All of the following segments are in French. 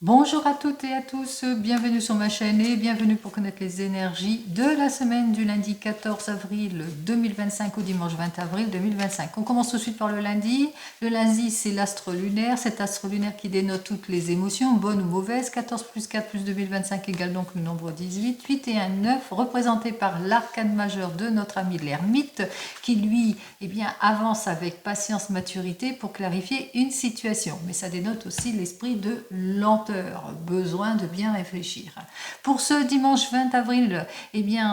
Bonjour à toutes et à tous, bienvenue sur ma chaîne et bienvenue pour connaître les énergies de la semaine du lundi 14 avril 2025 au dimanche 20 avril 2025. On commence tout de suite par le lundi. Le lundi, c'est l'astre lunaire, cet astre lunaire qui dénote toutes les émotions, bonnes ou mauvaises. 14 plus 4 plus 2025 égale donc le nombre 18. 8 et 1, 9, représenté par l'arcane majeur de notre ami l'ermite, qui lui, avance avec patience, maturité pour clarifier une situation. Mais ça dénote aussi l'esprit de lenteur. Besoin de bien réfléchir. Pour ce dimanche 20 avril,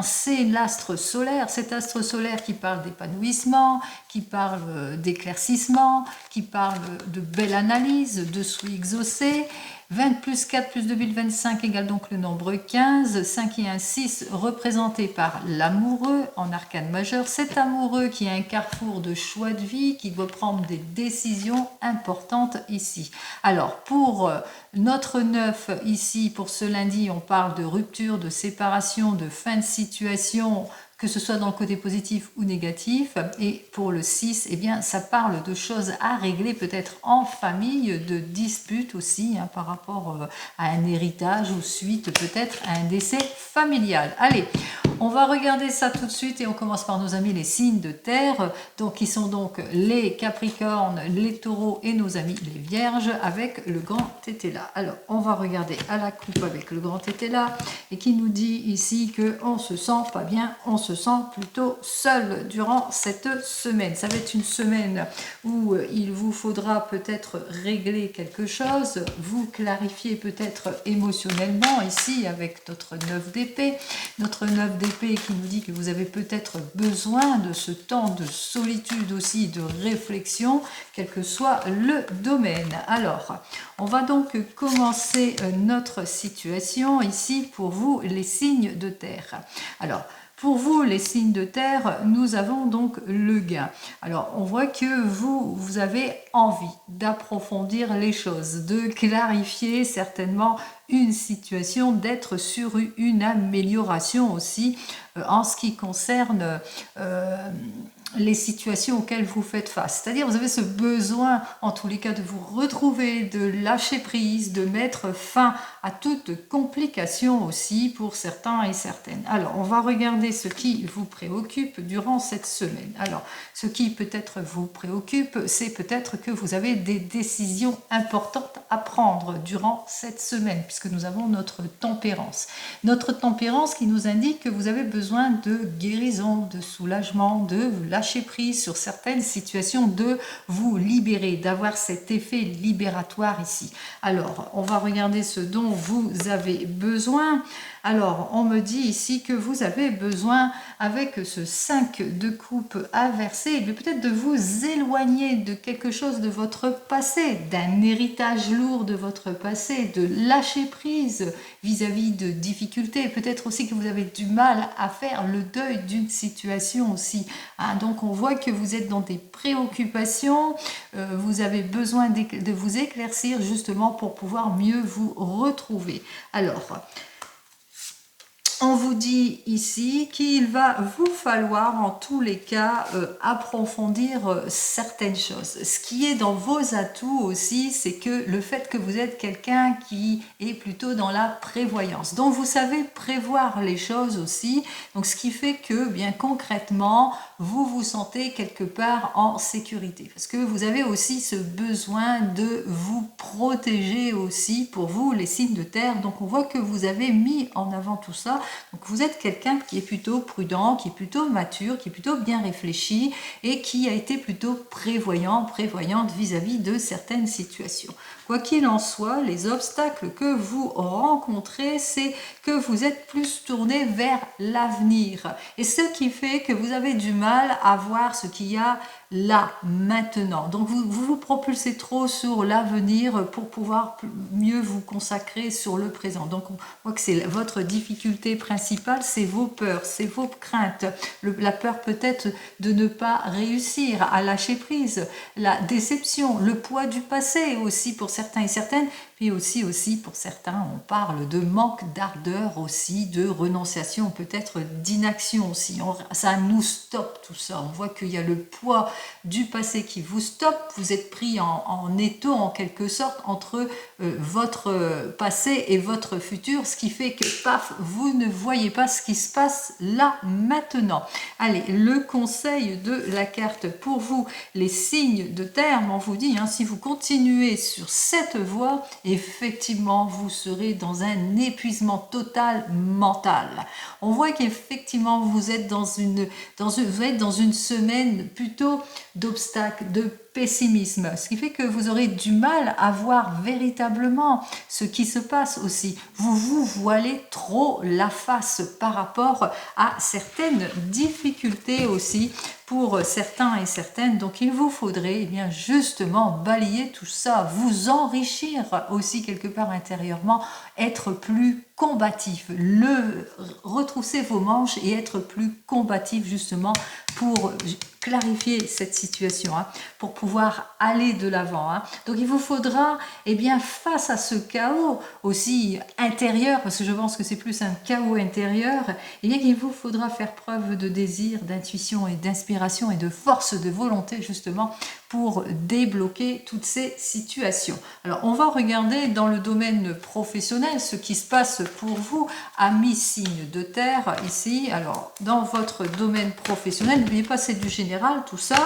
c'est l'astre solaire, cet astre solaire qui parle d'épanouissement, qui parle d'éclaircissement, qui parle de belle analyse, de souhait exaucé. 20 plus 4 plus 2025 égale donc le nombre 15, 5 et 1, 6, représenté par l'amoureux en arcane majeur. Cet amoureux qui a un carrefour de choix de vie, qui doit prendre des décisions importantes ici. Alors, pour notre 9 ici, pour ce lundi, on parle de rupture, de séparation, de fin de situation, que ce soit dans le côté positif ou négatif. Et pour le 6, ça parle de choses à régler, peut-être en famille, de disputes aussi, par rapport à un héritage ou suite peut-être à un décès familial. Allez, on va regarder ça tout de suite et on commence par nos amis les signes de terre, donc qui sont donc les capricornes, les taureaux et nos amis les vierges avec le grand tétela. Alors, on va regarder à la coupe avec le grand tétela et qui nous dit ici que on se sent pas bien, on se sent plutôt seul durant cette semaine. Ça va être une semaine où il vous faudra peut-être régler quelque chose, vous clarifier peut-être émotionnellement ici avec notre 9 d'épée. Notre 9 d'épée qui nous dit que vous avez peut-être besoin de ce temps de solitude aussi, de réflexion, quel que soit le domaine. Alors, on va donc commencer notre situation ici pour vous, les signes de terre. Alors, pour vous, les signes de terre, nous avons donc le gain. Alors, on voit que vous avez envie d'approfondir les choses, de clarifier certainement une situation, d'être sur une amélioration aussi en ce qui concerne les situations auxquelles vous faites face. C'est-à-dire vous avez ce besoin, en tous les cas, de vous retrouver, de lâcher prise, de mettre fin à toute complication aussi pour certains et certaines. Alors, on va regarder ce qui vous préoccupe durant cette semaine. Alors, ce qui peut-être vous préoccupe, c'est peut-être que vous avez des décisions importantes à prendre durant cette semaine, puisque nous avons notre tempérance. Notre tempérance qui nous indique que vous avez besoin de guérison, de soulagement, de lâcher prise sur certaines situations, de vous libérer, d'avoir cet effet libératoire ici. Alors, on va regarder ce dont vous avez besoin. Alors, on me dit ici que vous avez besoin, avec ce 5 de coupe inversé, peut-être de vous éloigner de quelque chose de votre passé, d'un héritage lourd de votre passé, de lâcher prise vis-à-vis de difficultés. Peut-être aussi que vous avez du mal à faire le deuil d'une situation aussi. Donc, on voit que vous êtes dans des préoccupations, vous avez besoin de vous éclaircir justement pour pouvoir mieux vous retrouver. Alors, on vous dit ici qu'il va vous falloir en tous les cas approfondir certaines choses. Ce qui est dans vos atouts aussi, c'est que le fait que vous êtes quelqu'un qui est plutôt dans la prévoyance. Donc vous savez prévoir les choses aussi. Donc ce qui fait que bien concrètement, vous vous sentez quelque part en sécurité. Parce que vous avez aussi ce besoin de vous protéger aussi pour vous, les signes de terre. Donc on voit que vous avez mis en avant tout ça. Donc vous êtes quelqu'un qui est plutôt prudent, qui est plutôt mature, qui est plutôt bien réfléchi et qui a été plutôt prévoyante vis-à-vis de certaines situations. Quoi qu'il en soit, les obstacles que vous rencontrez, c'est que vous êtes plus tourné vers l'avenir. Et ce qui fait que vous avez du mal à voir ce qu'il y a là, maintenant. Donc vous propulsez trop sur l'avenir pour pouvoir mieux vous consacrer sur le présent. Donc on voit que c'est votre difficulté principale, c'est vos peurs, c'est vos craintes. La peur peut-être de ne pas réussir à lâcher prise, la déception, le poids du passé aussi pour certains et certaines, puis aussi pour certains, on parle de manque d'ardeur aussi, de renonciation, peut-être d'inaction aussi. Ça nous stoppe tout ça. On voit qu'il y a le poids du passé qui vous stoppe. Vous êtes pris en étau en quelque sorte entre votre passé et votre futur, ce qui fait que paf, vous ne voyez pas ce qui se passe là maintenant. Allez, le conseil de la carte pour vous, les signes de terre, on vous dit, hein, si vous continuez sur cette voie, effectivement, vous serez dans un épuisement total mental. On voit qu'effectivement, vous êtes dans une semaine plutôt d'obstacles, de pessimisme, ce qui fait que vous aurez du mal à voir véritablement ce qui se passe aussi. Vous vous voilez trop la face par rapport à certaines difficultés aussi pour certains et certaines. Donc il vous faudrait eh bien justement balayer tout ça, vous enrichir aussi quelque part intérieurement, être plus combatif, retrousser vos manches et être plus combatif justement pour clarifier cette situation, hein, pour pouvoir aller de l'avant. Hein. Donc il vous faudra, eh bien, face à ce chaos aussi intérieur, parce que je pense que c'est plus un chaos intérieur, eh bien, il vous faudra faire preuve de désir, d'intuition et d'inspiration et de force de volonté justement pour débloquer toutes ces situations. Alors on va regarder dans le domaine professionnel ce qui se passe pour vous, amis signes de terre ici. Alors dans votre domaine professionnel, n'oubliez pas c'est du général tout ça.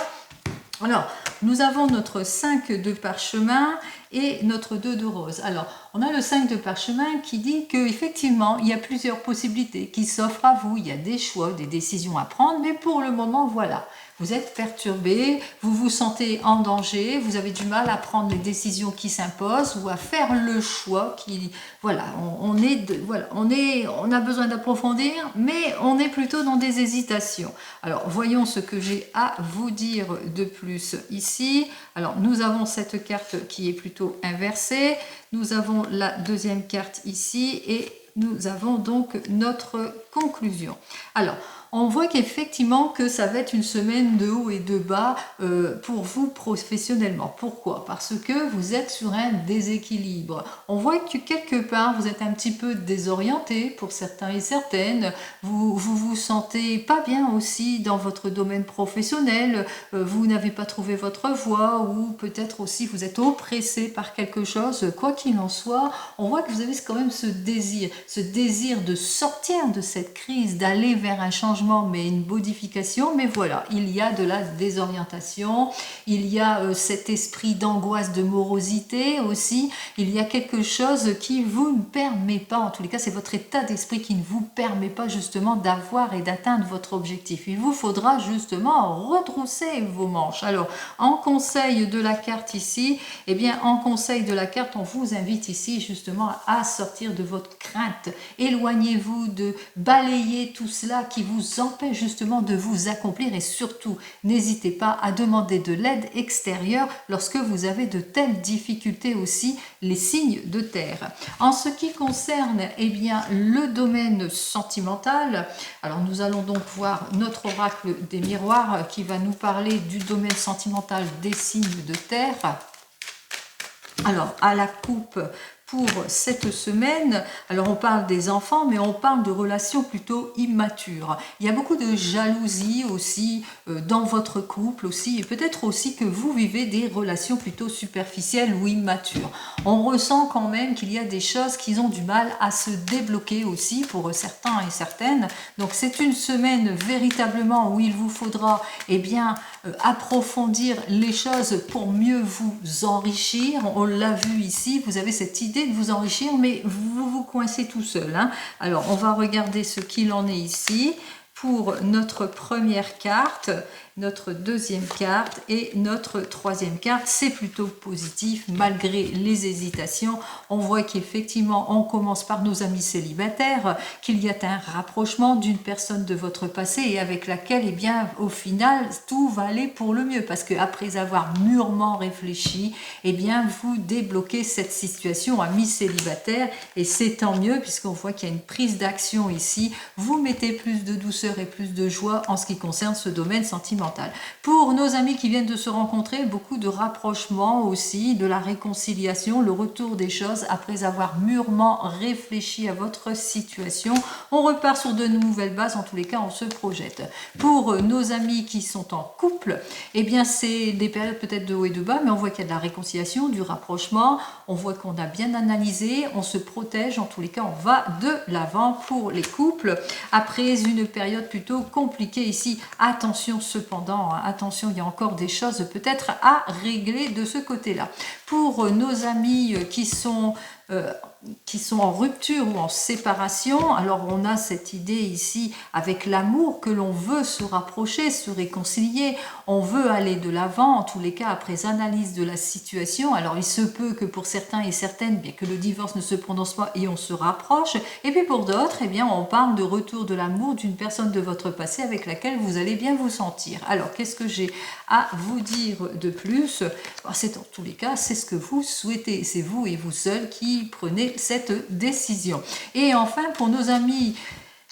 Alors, nous avons notre 5 de parchemin et notre 2 de rose. Alors, on a le 5 de parchemin qui dit qu'effectivement, il y a plusieurs possibilités qui s'offrent à vous. Il y a des choix, des décisions à prendre, mais pour le moment, voilà. Vous êtes perturbé, vous vous sentez en danger, vous avez du mal à prendre les décisions qui s'imposent ou à faire le choix qui... Voilà, on a besoin d'approfondir, mais on est plutôt dans des hésitations. Alors, voyons ce que j'ai à vous dire de plus ici. Alors, nous avons cette carte qui est plutôt inversée. Nous avons la deuxième carte ici et nous avons donc notre conclusion. Alors, on voit qu'effectivement que ça va être une semaine de haut et de bas pour vous professionnellement. Pourquoi? Parce que vous êtes sur un déséquilibre. On voit que quelque part vous êtes un petit peu désorienté pour certains et certaines. Vous sentez pas bien aussi dans votre domaine professionnel. Vous n'avez pas trouvé votre voie ou peut-être aussi vous êtes oppressé par quelque chose. Quoi qu'il en soit, on voit que vous avez quand même ce désir de sortir de cette crise, d'aller vers un changement, mais une modification. Mais voilà, il y a de la désorientation, il y a cet esprit d'angoisse, de morosité aussi. Il y a quelque chose qui vous ne permet pas, en tous les cas, c'est votre état d'esprit qui ne vous permet pas justement d'avoir et d'atteindre votre objectif. Il vous faudra justement retrousser vos manches. Alors, en conseil de la carte ici, eh bien, en conseil de la carte, on vous invite ici justement à sortir de votre crainte. Éloignez-vous de balayer tout cela qui vous empêche justement de vous accomplir et surtout, n'hésitez pas à demander de l'aide extérieure lorsque vous avez de telles difficultés aussi, les signes de terre. En ce qui concerne eh bien, le domaine sentimental, alors nous allons donc voir notre oracle des miroirs qui va nous parler du domaine sentimental des signes de terre. Alors, à la coupe pour cette semaine, alors on parle des enfants, mais on parle de relations plutôt immatures. Il y a beaucoup de jalousie aussi dans votre couple aussi, et peut-être aussi que vous vivez des relations plutôt superficielles ou immatures. On ressent quand même qu'il y a des choses qui ont du mal à se débloquer aussi pour certains et certaines. Donc c'est une semaine véritablement où il vous faudra eh bien, approfondir les choses pour mieux vous enrichir. On l'a vu ici, vous avez cette idée de vous enrichir, mais vous vous coincez tout seul. Hein. Alors, on va regarder ce qu'il en est ici pour notre première carte, notre deuxième carte et notre troisième carte. C'est plutôt positif malgré les hésitations. On voit qu'effectivement, on commence par nos amis célibataires, qu'il y a un rapprochement d'une personne de votre passé et avec laquelle, eh bien, au final, tout va aller pour le mieux parce qu'après avoir mûrement réfléchi, eh bien, vous débloquez cette situation, amis célibataires, et c'est tant mieux puisqu'on voit qu'il y a une prise d'action ici. Vous mettez plus de douceur et plus de joie en ce qui concerne ce domaine sentimental. sentimentale. Pour nos amis qui viennent de se rencontrer, beaucoup de rapprochement aussi, de la réconciliation, le retour des choses après avoir mûrement réfléchi à votre situation. On repart sur de nouvelles bases, en tous les cas on se projette. Pour nos amis qui sont en couple, eh bien c'est des périodes peut-être de haut et de bas, mais on voit qu'il y a de la réconciliation, du rapprochement, on voit qu'on a bien analysé, on se protège, en tous les cas on va de l'avant pour les couples. Après une période plutôt compliquée ici, attention cependant, hein, attention, il y a encore des choses peut-être à régler de ce côté-là. Pour nos amis qui sont en rupture ou en séparation, alors on a cette idée ici avec l'amour que l'on veut se rapprocher, se réconcilier, on veut aller de l'avant, en tous les cas après analyse de la situation. Alors il se peut que pour certains et certaines, bien que le divorce ne se prononce pas et on se rapproche, et puis pour d'autres, eh bien on parle de retour de l'amour d'une personne de votre passé avec laquelle vous allez bien vous sentir. Alors qu'est-ce que j'ai à vous dire de plus? C'est en tous les cas, c'est ce que vous souhaitez, c'est vous et vous seul qui prenez cette décision. Et enfin, pour nos amis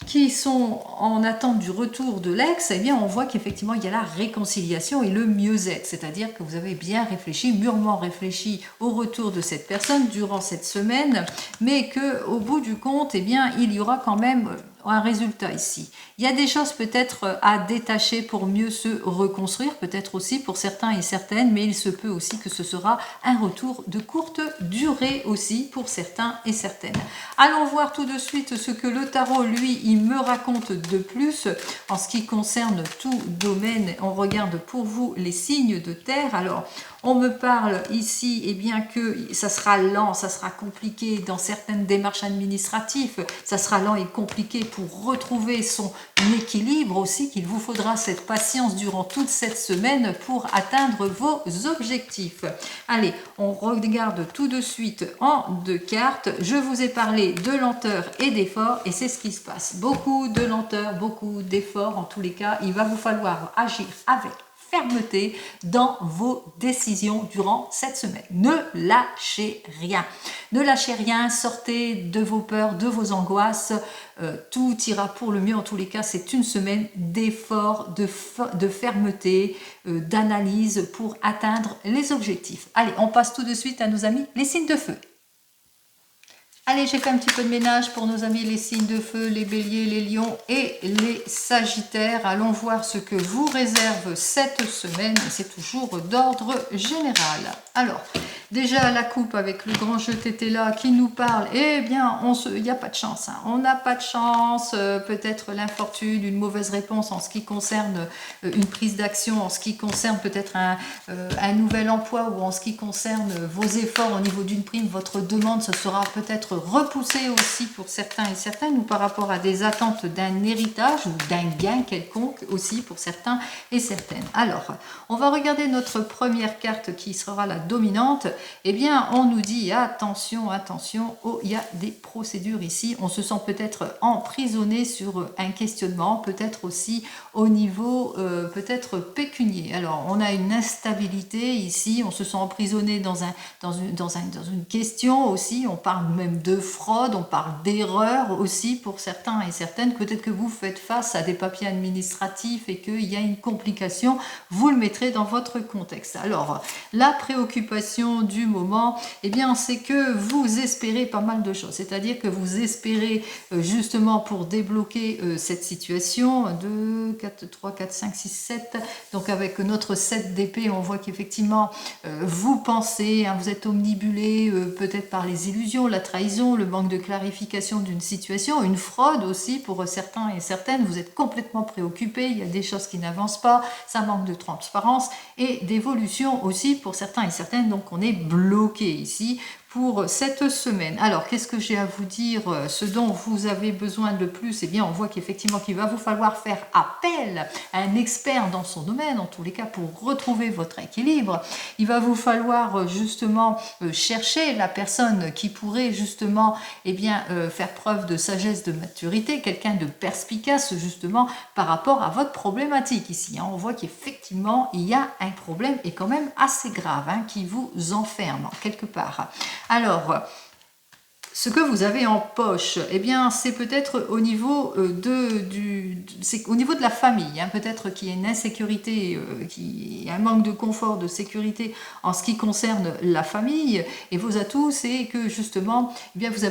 qui sont en attente du retour de l'ex, eh bien on voit qu'effectivement il y a la réconciliation et le mieux-être, c'est-à-dire que vous avez bien réfléchi, mûrement réfléchi au retour de cette personne durant cette semaine, mais que au bout du compte, eh bien il y aura quand même un résultat ici. Il y a des choses peut-être à détacher pour mieux se reconstruire, peut-être aussi pour certains et certaines, mais il se peut aussi que ce sera un retour de courte durée aussi pour certains et certaines. Allons voir tout de suite ce que le tarot, lui, il me raconte de plus en ce qui concerne tout domaine. On regarde pour vous les signes de terre. Alors, on me parle ici, eh bien que ça sera lent, ça sera compliqué dans certaines démarches administratives, ça sera lent et compliqué pour retrouver son équilibre aussi, qu'il vous faudra cette patience durant toute cette semaine pour atteindre vos objectifs. Allez, on regarde tout de suite en deux cartes. Je vous ai parlé de lenteur et d'effort et c'est ce qui se passe. Beaucoup de lenteur, beaucoup d'effort. En tous les cas, il va vous falloir agir avec fermeté dans vos décisions durant cette semaine. Ne lâchez rien. Ne lâchez rien, sortez de vos peurs, de vos angoisses. Tout ira pour le mieux. En tous les cas, c'est une semaine d'efforts, de fermeté, d'analyse pour atteindre les objectifs. Allez, on passe tout de suite à nos amis les signes de feu. Allez, j'ai fait un petit peu de ménage pour nos amis les signes de feu, les béliers, les lions et les sagittaires. Allons voir ce que vous réserve cette semaine. C'est toujours d'ordre général. Alors, déjà la coupe avec le grand jeu tété là qui nous parle, eh bien, il n'y a pas de chance. Hein. On n'a pas de chance, peut-être l'infortune, une mauvaise réponse en ce qui concerne une prise d'action, en ce qui concerne peut-être un nouvel emploi ou en ce qui concerne vos efforts au niveau d'une prime, votre demande, ce sera peut-être repoussé aussi pour certains et certaines ou par rapport à des attentes d'un héritage ou d'un gain quelconque aussi pour certains et certaines. Alors, on va regarder notre première carte qui sera la dominante. Eh bien, on nous dit attention, attention, oh, il y a des procédures ici. On se sent peut-être emprisonné sur un questionnement, peut-être aussi au niveau peut-être pécunier. Alors, on a une instabilité ici, on se sent emprisonné dans une question aussi, on parle même de fraude, on parle d'erreur aussi pour certains et certaines. Peut-être que vous faites face à des papiers administratifs et qu'il y a une complication, vous le mettrez dans votre contexte. Alors, la préoccupation du moment, eh bien, c'est que vous espérez pas mal de choses, c'est-à-dire que vous espérez justement pour débloquer cette situation, 2, 4, 3, 4, 5, 6, 7, donc avec notre 7 d'épée, on voit qu'effectivement, vous pensez, hein, vous êtes omnibulé peut-être par les illusions, la trahison, le manque de clarification d'une situation, une fraude aussi pour certains et certaines, vous êtes complètement préoccupé, il y a des choses qui n'avancent pas, ça manque de transparence et d'évolution aussi pour certains et certaines, donc on est bloqué ici pour cette semaine. Alors, qu'est-ce que j'ai à vous dire? Ce dont vous avez besoin de plus, eh bien, on voit qu'effectivement, qu'il va vous falloir faire appel à un expert dans son domaine, en tous les cas, pour retrouver votre équilibre. Il va vous falloir justement chercher la personne qui pourrait justement, eh bien, faire preuve de sagesse, de maturité, quelqu'un de perspicace justement par rapport à votre problématique ici. Hein. On voit qu'effectivement, il y a un problème et quand même assez grave hein, qui vous enferme quelque part. Alors, Ce que vous avez en poche, eh bien, c'est peut-être au niveau c'est au niveau de la famille, hein, peut-être qu'il y a une insécurité, qu'il y a un manque de confort, de sécurité en ce qui concerne la famille. Et vos atouts, c'est que justement, eh bien, vous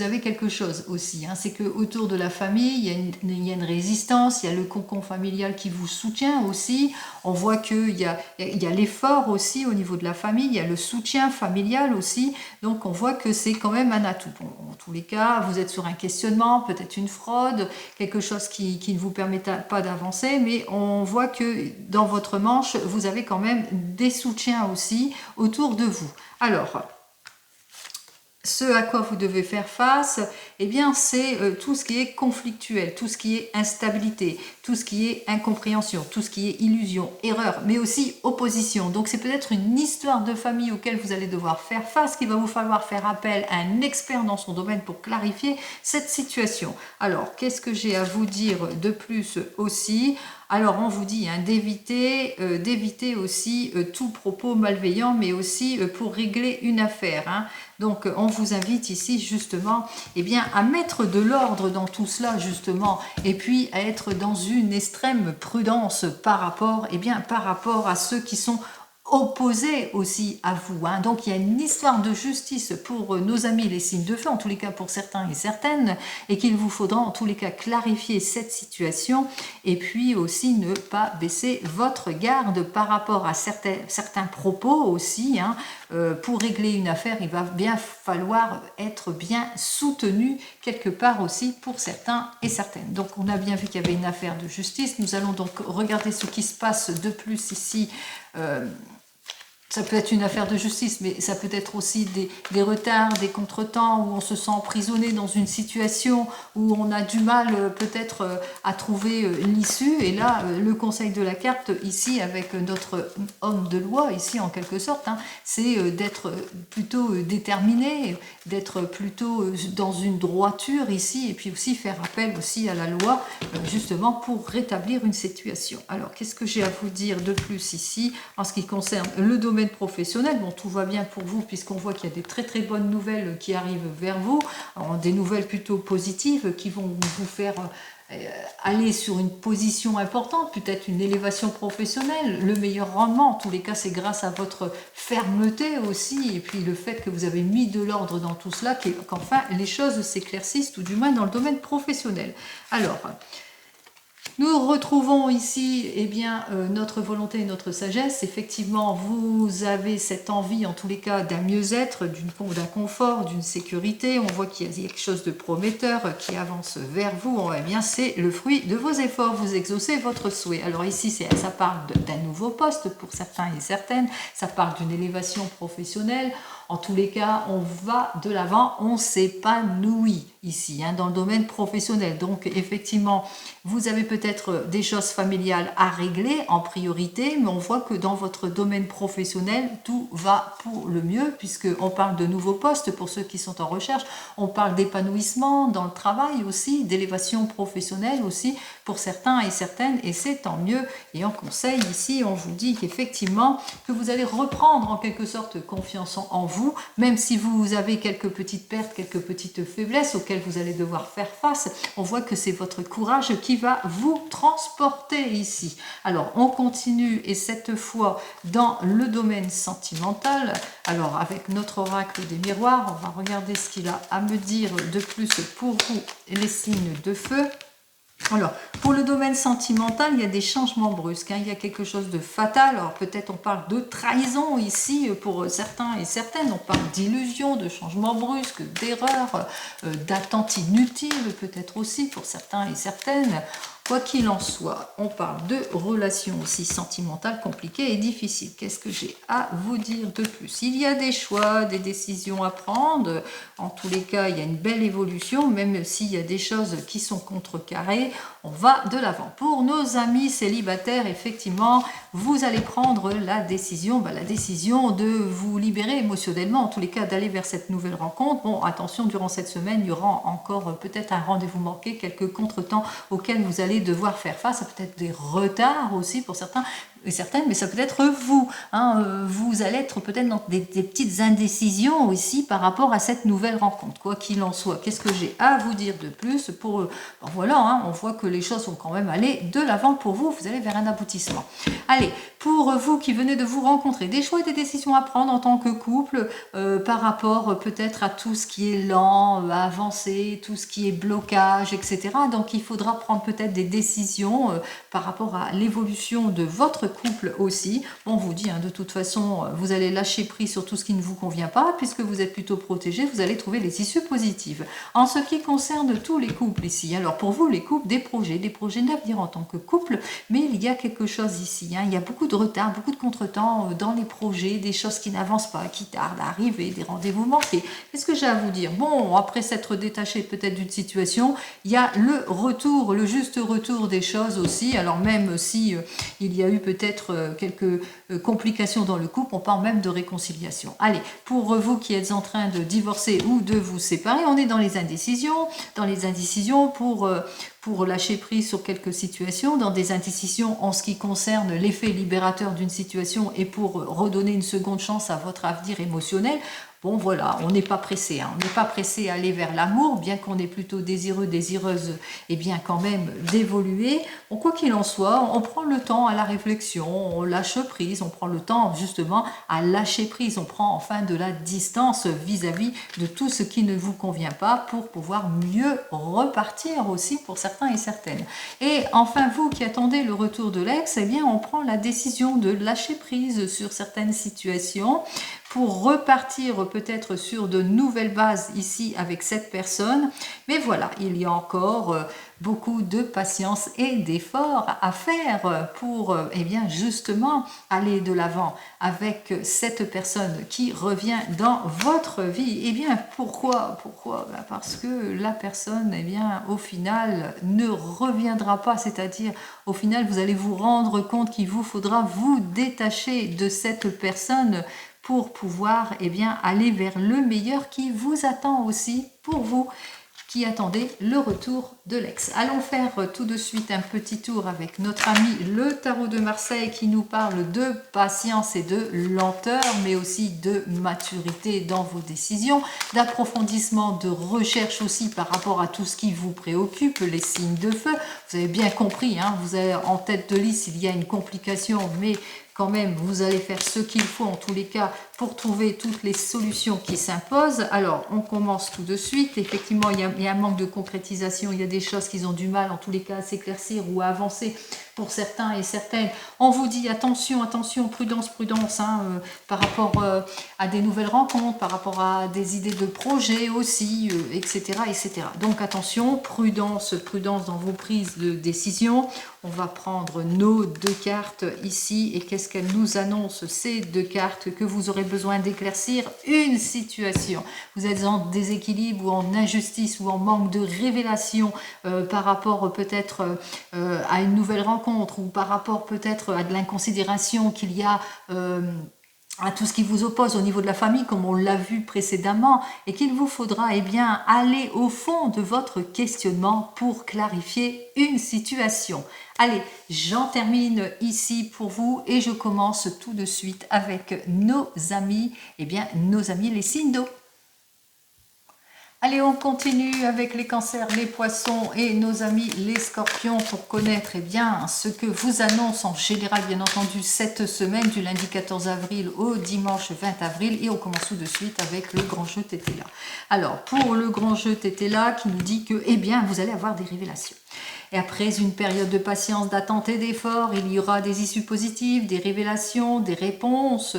avez quelque chose aussi. Hein, c'est que autour de la famille, il y a une résistance, il y a le cocon familial qui vous soutient aussi. On voit qu'il y a l'effort aussi au niveau de la famille, il y a le soutien familial aussi. Donc, on voit que c'est quand même un atout. Bon, en tous les cas, vous êtes sur un questionnement, peut-être une fraude, quelque chose qui ne vous permet pas d'avancer, mais on voit que dans votre manche, vous avez quand même des soutiens aussi autour de vous. Alors, ce à quoi vous devez faire face, eh bien, c'est tout ce qui est conflictuel, tout ce qui est instabilité, tout ce qui est incompréhension, tout ce qui est illusion, erreur, mais aussi opposition. Donc, c'est peut-être une histoire de famille auquel vous allez devoir faire face, qu'il va vous falloir faire appel à un expert dans son domaine pour clarifier cette situation. Alors, qu'est-ce que j'ai à vous dire de plus aussi ? Alors, on vous dit hein, d'éviter aussi tout propos malveillant, mais aussi pour régler une affaire. Hein. Donc, on vous invite ici justement eh bien, à mettre de l'ordre dans tout cela justement, et puis à être dans une extrême prudence par rapport à ceux qui sont opposés aussi à vous. Hein. Donc il y a une histoire de justice pour nos amis les signes de feu, en tous les cas pour certains et certaines, et qu'il vous faudra en tous les cas clarifier cette situation, et puis aussi ne pas baisser votre garde par rapport à certains propos aussi. Hein. Pour régler une affaire, il va bien falloir être bien soutenu quelque part aussi pour certains et certaines. Donc on a bien vu qu'il y avait une affaire de justice. Nous allons donc regarder ce qui se passe de plus ici. Ça peut être une affaire de justice, mais ça peut être aussi des retards, des contretemps, où on se sent emprisonné dans une situation où on a du mal peut-être à trouver l'issue. Et là, le conseil de la carte, ici, avec notre homme de loi, ici en quelque sorte, hein, c'est d'être plutôt déterminé, d'être plutôt dans une droiture ici, et puis aussi faire appel aussi à la loi, justement pour rétablir une situation. Alors, qu'est-ce que j'ai à vous dire de plus ici, en ce qui concerne le domaine professionnel? Bon, tout va bien pour vous puisqu'on voit qu'il y a des très très bonnes nouvelles qui arrivent vers vous, alors, des nouvelles plutôt positives qui vont vous faire aller sur une position importante, peut-être une élévation professionnelle, le meilleur rendement. En tous les cas, c'est grâce à votre fermeté aussi, et puis le fait que vous avez mis de l'ordre dans tout cela, qu'enfin les choses s'éclaircissent, tout du moins dans le domaine professionnel. Alors, nous retrouvons ici eh bien, notre volonté et notre sagesse. Effectivement, vous avez cette envie, en tous les cas, d'un mieux-être, d'un confort, d'une sécurité. On voit qu'il y a quelque chose de prometteur qui avance vers vous. Eh bien, c'est le fruit de vos efforts. Vous exaucez votre souhait. Alors ici, ça parle d'un nouveau poste pour certains et certaines. Ça parle d'une élévation professionnelle. En tous les cas, on va de l'avant, on s'épanouit ici, hein, dans le domaine professionnel. Donc, effectivement, vous avez peut-être des choses familiales à régler en priorité, mais on voit que dans votre domaine professionnel, tout va pour le mieux, puisqu'on parle de nouveaux postes pour ceux qui sont en recherche, on parle d'épanouissement dans le travail aussi, d'élévation professionnelle aussi pour certains et certaines, et c'est tant mieux. Et en conseil, ici, on vous dit qu'effectivement, que vous allez reprendre en quelque sorte confiance en vous, même si vous avez quelques petites pertes, quelques petites faiblesses auxquelles vous allez devoir faire face. On voit que c'est votre courage qui va vous transporter ici. Alors, on continue, et cette fois dans le domaine sentimental. Alors, avec notre oracle des miroirs, on va regarder ce qu'il a à me dire de plus pour vous, les signes de feu. Alors, pour le domaine sentimental, il y a des changements brusques, hein, il y a quelque chose de fatal. Alors, peut-être on parle de trahison ici pour certains et certaines, on parle d'illusion, de changements brusques, d'erreurs, d'attentes inutiles, peut-être aussi pour certains et certaines. Quoi qu'il en soit, on parle de relations aussi sentimentales compliquées et difficiles. Qu'est-ce que j'ai à vous dire de plus? Il y a des choix, des décisions à prendre. En tous les cas, il y a une belle évolution, même s'il y a des choses qui sont contrecarrées. On va de l'avant. Pour nos amis célibataires, effectivement, vous allez prendre la décision de vous libérer émotionnellement, en tous les cas d'aller vers cette nouvelle rencontre. Bon, attention, durant cette semaine, il y aura encore peut-être un rendez-vous manqué, quelques contretemps auxquels vous allez devoir faire face, peut-être des retards aussi pour certains. et certaines, mais ça peut être vous. Vous allez être peut-être dans des petites indécisions aussi par rapport à cette nouvelle rencontre. Quoi qu'il en soit, qu'est-ce que j'ai à vous dire de plus pour voilà, on voit que les choses vont quand même aller de l'avant pour vous. Vous allez vers un aboutissement. Allez, pour vous qui venez de vous rencontrer, des choix et des décisions à prendre en tant que couple par rapport peut-être à tout ce qui est lent, à avancer, tout ce qui est blocage, etc. Donc il faudra prendre peut-être des décisions par rapport à l'évolution de votre couple aussi. On vous dit, de toute façon, vous allez lâcher prise sur tout ce qui ne vous convient pas, puisque vous êtes plutôt protégé, vous allez trouver les issues positives. En ce qui concerne tous les couples ici, alors pour vous les couples, des projets d'avenir en tant que couple, mais il y a quelque chose ici, il y a beaucoup de retard, beaucoup de contretemps dans les projets, des choses qui n'avancent pas, qui tardent à arriver, des rendez-vous manqués. Qu'est-ce que j'ai à vous dire? Bon, après s'être détaché peut-être d'une situation, il y a le juste retour des choses aussi. Alors même si il y a eu peut-être quelques complications dans le couple, on parle même de réconciliation. Allez, pour vous qui êtes en train de divorcer ou de vous séparer, on est dans les indécisions pour lâcher prise sur quelques situations, dans des indécisions en ce qui concerne l'effet libérateur d'une situation et pour redonner une seconde chance à votre avenir émotionnel. Bon voilà, on n'est pas pressé, on n'est pas pressé à aller vers l'amour, bien qu'on est plutôt désireux, désireuse, et bien quand même d'évoluer. Bon, quoi qu'il en soit, on prend le temps à la réflexion, on lâche prise, on prend le temps justement à lâcher prise, on prend enfin de la distance vis-à-vis de tout ce qui ne vous convient pas pour pouvoir mieux repartir aussi pour certains et certaines. Et enfin, vous qui attendez le retour de l'ex, eh bien on prend la décision de lâcher prise sur certaines situations pour repartir peut-être sur de nouvelles bases ici avec cette personne. Mais voilà, il y a encore beaucoup de patience et d'efforts à faire pour justement aller de l'avant avec cette personne qui revient dans votre vie. Et bien pourquoi? Parce que la personne au final ne reviendra pas, c'est-à-dire au final vous allez vous rendre compte qu'il vous faudra vous détacher de cette personne pour pouvoir aller vers le meilleur qui vous attend aussi pour vous qui attendez le retour de l'ex. Allons faire tout de suite un petit tour avec notre ami le tarot de Marseille qui nous parle de patience et de lenteur, mais aussi de maturité dans vos décisions, d'approfondissement, de recherche aussi par rapport à tout ce qui vous préoccupe, les signes de feu. Vous avez bien compris, vous avez en tête de liste, il y a une complication, mais quand même, vous allez faire ce qu'il faut en tous les cas pour trouver toutes les solutions qui s'imposent. Alors, on commence tout de suite. Effectivement, il y a un manque de concrétisation. Il y a des choses qui ont du mal en tous les cas à s'éclaircir ou à avancer pour certains et certaines. On vous dit attention, attention, prudence, prudence par rapport à des nouvelles rencontres, par rapport à des idées de projets aussi, etc., etc. Donc attention, prudence, prudence dans vos prises de décision. On va prendre nos deux cartes ici et qu'est-ce qu'elles nous annoncent ces deux cartes? Que vous aurez besoin d'éclaircir une situation. Vous êtes en déséquilibre ou en injustice ou en manque de révélation par rapport peut-être à une nouvelle rencontre ou par rapport peut-être à de l'inconsidération qu'il y a à tout ce qui vous oppose au niveau de la famille, comme on l'a vu précédemment, et qu'il vous faudra aller au fond de votre questionnement pour clarifier une situation. Allez, j'en termine ici pour vous et je commence tout de suite avec nos amis, nos amis les signes d'eau. Allez, on continue avec les cancers, les poissons et nos amis les scorpions pour connaître ce que vous annonce en général, bien entendu, cette semaine du lundi 14 avril au dimanche 20 avril. Et on commence tout de suite avec le grand jeu Tétéla. Alors, pour le grand jeu Tétéla qui nous dit que, vous allez avoir des révélations. Et après une période de patience, d'attente et d'effort, il y aura des issues positives, des révélations, des réponses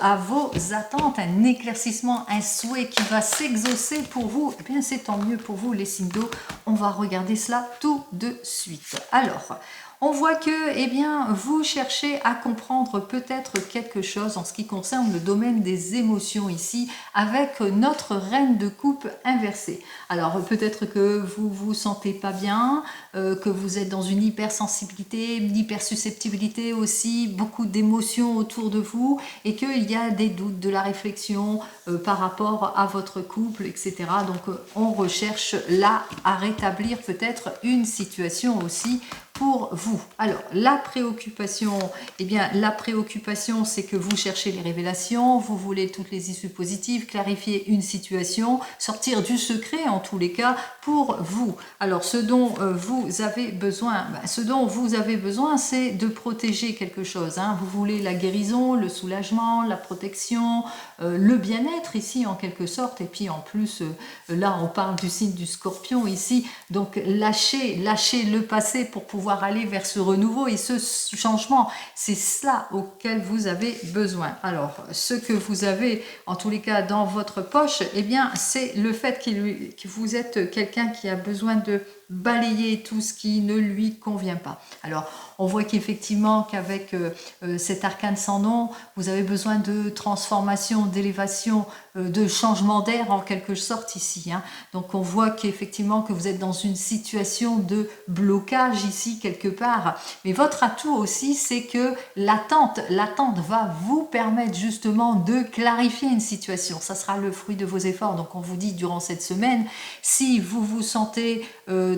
à vos attentes, un éclaircissement, un souhait qui va s'exaucer pour vous. C'est tant mieux pour vous les signes d'eau. On va regarder cela tout de suite. Alors, on voit que vous cherchez à comprendre peut-être quelque chose en ce qui concerne le domaine des émotions ici avec notre reine de coupe inversée. Alors peut-être que vous vous sentez pas bien, que vous êtes dans une hypersensibilité, une hypersusceptibilité aussi, beaucoup d'émotions autour de vous et qu'il y a des doutes, de la réflexion par rapport à votre couple, etc. Donc on recherche là à rétablir peut-être une situation aussi pour vous. Alors, la préoccupation, eh bien, la préoccupation, c'est que vous cherchez les révélations, vous voulez toutes les issues positives, clarifier une situation, sortir du secret en tous les cas pour vous. Alors, ce dont vous avez besoin, c'est de protéger quelque chose. Hein. Vous voulez la guérison, le soulagement, la protection, le bien-être ici en quelque sorte. Et puis en plus, là, on parle du signe du Scorpion ici. Donc, lâchez le passé pour pouvoir aller vers ce renouveau et ce changement. C'est cela auquel vous avez besoin. Alors, ce que vous avez, en tous les cas, dans votre poche, eh bien, c'est le fait que vous êtes quelqu'un qui a besoin de balayer tout ce qui ne lui convient pas. Alors, on voit qu'effectivement qu'avec cet arcane sans nom, vous avez besoin de transformation, d'élévation, de changement d'air en quelque sorte ici. Hein. Donc, on voit qu'effectivement que vous êtes dans une situation de blocage ici quelque part. Mais votre atout aussi, c'est que l'attente va vous permettre justement de clarifier une situation. Ça sera le fruit de vos efforts. Donc, on vous dit durant cette semaine, si vous vous sentez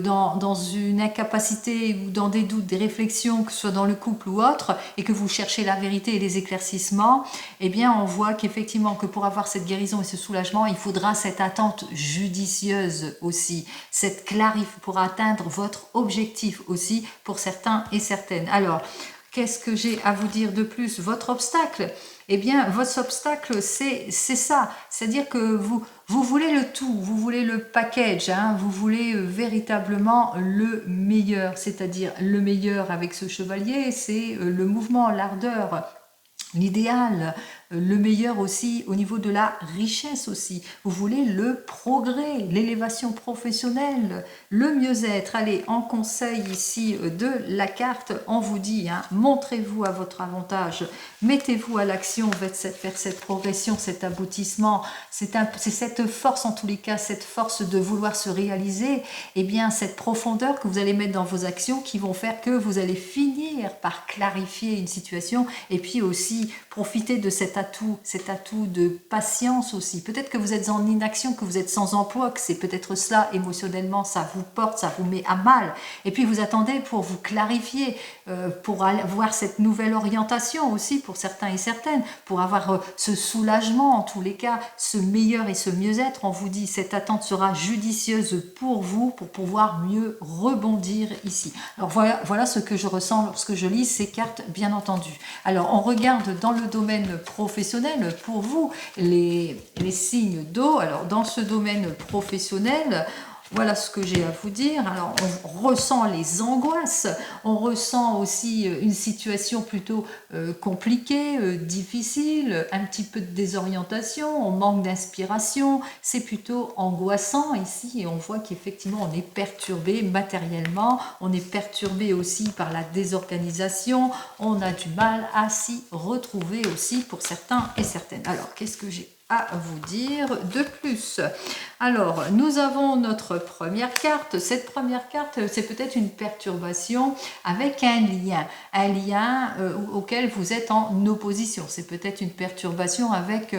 dans une incapacité ou dans des doutes, des réflexions, que ce soit dans le couple ou autre, et que vous cherchez la vérité et les éclaircissements, eh bien on voit qu'effectivement que pour avoir cette guérison et ce soulagement, il faudra cette attente judicieuse aussi, cette clarif pour atteindre votre objectif aussi pour certains et certaines. Alors, qu'est-ce que j'ai à vous dire de plus? Votre obstacle, eh bien, votre obstacle, c'est ça. C'est-à-dire que vous voulez le tout, vous voulez le package, hein, vous voulez véritablement le meilleur. C'est-à-dire le meilleur avec ce chevalier, c'est le mouvement, l'ardeur, l'idéal, le meilleur aussi au niveau de la richesse aussi. Vous voulez le progrès, l'élévation professionnelle, le mieux-être. Allez, en conseil ici de la carte, on vous dit, hein, montrez-vous à votre avantage, mettez-vous à l'action vers cette progression, cet aboutissement. C'est cette force en tous les cas, cette force de vouloir se réaliser, et bien cette profondeur que vous allez mettre dans vos actions qui vont faire que vous allez finir par clarifier une situation et puis aussi profiter de cet atout de patience aussi. Peut-être que vous êtes en inaction, que vous êtes sans emploi, que c'est peut-être cela émotionnellement, ça vous porte, ça vous met à mal. Et puis vous attendez pour vous clarifier, pour avoir cette nouvelle orientation aussi pour certains et certaines, pour avoir ce soulagement en tous les cas, ce meilleur et ce mieux-être. On vous dit, cette attente sera judicieuse pour vous, pour pouvoir mieux rebondir ici. Alors voilà ce que je ressens lorsque je lis ces cartes, bien entendu. Alors on regarde dans le domaine professionnel pour vous, les signes d'eau. Alors dans ce domaine professionnel, voilà ce que j'ai à vous dire. Alors, on ressent les angoisses, on ressent aussi une situation plutôt compliquée, difficile, un petit peu de désorientation, on manque d'inspiration, c'est plutôt angoissant ici et on voit qu'effectivement on est perturbé matériellement, on est perturbé aussi par la désorganisation, on a du mal à s'y retrouver aussi pour certains et certaines. Alors, qu'est-ce que j'ai à vous dire de plus? Alors, nous avons notre première carte. Cette première carte, c'est peut-être une perturbation avec un lien auquel vous êtes en opposition. C'est peut-être une perturbation avec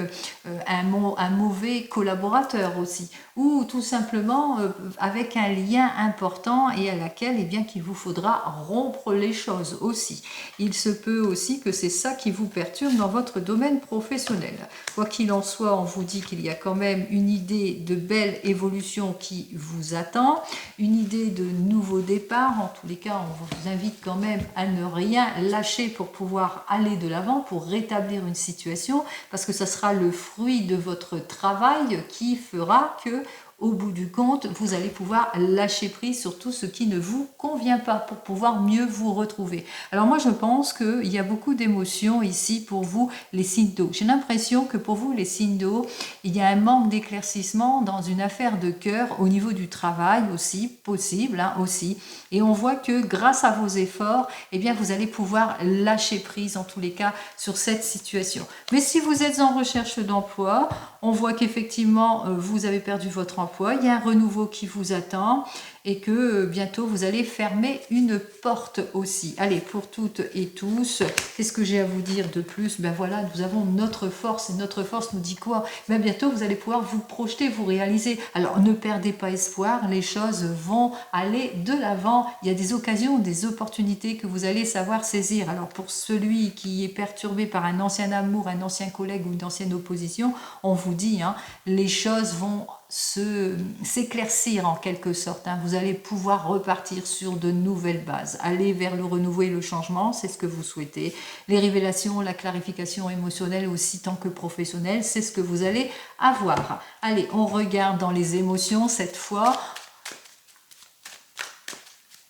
un mauvais collaborateur aussi, ou tout simplement avec un lien important et à laquelle, eh bien, qu'il vous faudra rompre les choses aussi. Il se peut aussi que c'est ça qui vous perturbe dans votre domaine professionnel. Quoi qu'il en soit, on vous dit qu'il y a quand même une idée de belle évolution qui vous attend, une idée de nouveau départ. En tous les cas, on vous invite quand même à ne rien lâcher pour pouvoir aller de l'avant, pour rétablir une situation, parce que ça sera le fruit de votre travail qui fera que au bout du compte, vous allez pouvoir lâcher prise sur tout ce qui ne vous convient pas pour pouvoir mieux vous retrouver. Alors moi, je pense qu'il y a beaucoup d'émotions ici pour vous, les signes d'eau. J'ai l'impression que pour vous, les signes d'eau, il y a un manque d'éclaircissement dans une affaire de cœur au niveau du travail aussi, possible aussi. Et on voit que grâce à vos efforts, eh bien, vous allez pouvoir lâcher prise en tous les cas sur cette situation. Mais si vous êtes en recherche d'emploi, on voit qu'effectivement, vous avez perdu votre emploi, il y a un renouveau qui vous attend et que bientôt vous allez fermer une porte aussi. Allez, pour toutes et tous, qu'est-ce que j'ai à vous dire de plus? Ben voilà, nous avons notre force, et notre force nous dit quoi? Ben bientôt vous allez pouvoir vous projeter, vous réaliser. Alors ne perdez pas espoir, les choses vont aller de l'avant. Il y a des occasions, des opportunités que vous allez savoir saisir. Alors pour celui qui est perturbé par un ancien amour, un ancien collègue ou une ancienne opposition, on vous dit, hein, les choses vont s'éclaircir en quelque sorte. Hein. Vous allez pouvoir repartir sur de nouvelles bases, aller vers le renouveau et le changement, c'est ce que vous souhaitez. Les révélations, la clarification émotionnelle aussi tant que professionnelle, c'est ce que vous allez avoir. Allez, on regarde dans les émotions cette fois.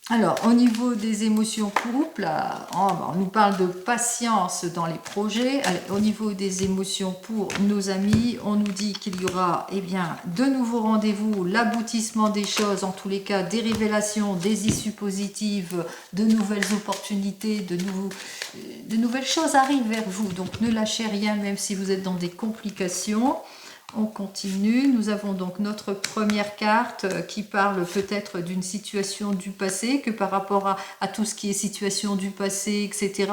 Alors, au niveau des émotions couple, on nous parle de patience dans les projets. Allez, au niveau des émotions pour nos amis, on nous dit qu'il y aura de nouveaux rendez-vous, l'aboutissement des choses, en tous les cas des révélations, des issues positives, de nouvelles opportunités, de nouvelles choses arrivent vers vous. Donc ne lâchez rien même si vous êtes dans des complications. On continue, nous avons donc notre première carte qui parle peut-être d'une situation du passé, que par rapport à tout ce qui est situation du passé, etc.,